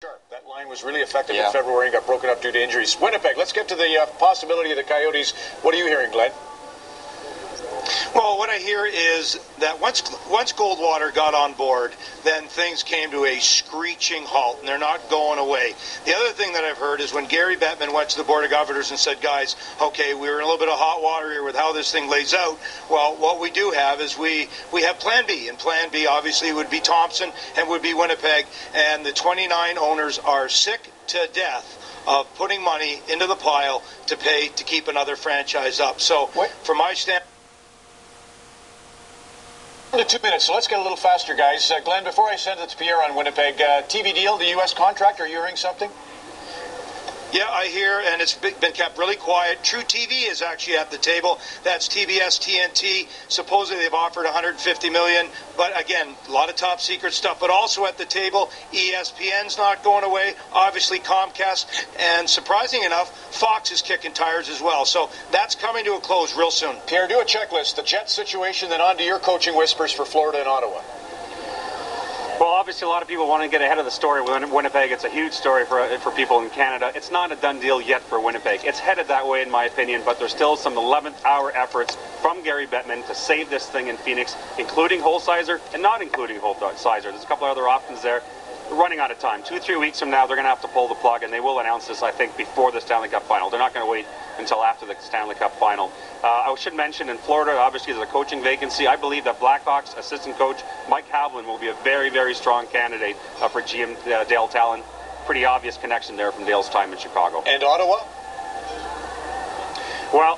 That line was really effective in February and got broken up due to injuries. Winnipeg, let's get to the possibility of the Coyotes. What are you hearing, Glenn? Well, what I hear is that once Goldwater got on board, then things came to a screeching halt, and they're not going away. The other thing that I've heard is when Gary Bettman went to the Board of Governors and said, guys, okay, we're in a little bit of hot water here with how this thing lays out. Well, what we do have is we have Plan B, and Plan B obviously would be Thompson and would be Winnipeg, and the 29 owners are sick to death of putting money into the pile to pay to keep another franchise up. So, from my standpoint, to 2 minutes, so let's get a little faster, guys. Glenn, before I send it to Pierre on Winnipeg, TV deal, the U.S. contract, are you hearing something? Yeah, I hear, and it's been kept really quiet. True TV is actually at the table. That's TBS, TNT. Supposedly they've offered $150 million, but again, a lot of top secret stuff. But also at the table, ESPN's not going away. Obviously Comcast, and surprising enough, Fox is kicking tires as well. So that's coming to a close real soon. Pierre, do a checklist. The Jets situation, then on to your coaching whispers for Florida and Ottawa. Well, obviously, a lot of people want to get ahead of the story with Winnipeg. It's a huge story for people in Canada. It's not a done deal yet for Winnipeg. It's headed that way, in my opinion, but there's still some 11th-hour efforts from Gary Bettman to save this thing in Phoenix, including Holsizer and not including Holsizer. There's a couple of other options there. We're running out of time. 2-3 weeks from now, they're going to have to pull the plug, and they will announce this, I think, before the Stanley Cup final. They're not going to wait until after the Stanley Cup final. I should mention, in Florida, obviously, there's a coaching vacancy. I believe that Blackhawks assistant coach Mike Havlin will be a very, very strong candidate for GM Dale Talon. Pretty obvious connection there from Dale's time in Chicago. And Ottawa? Well,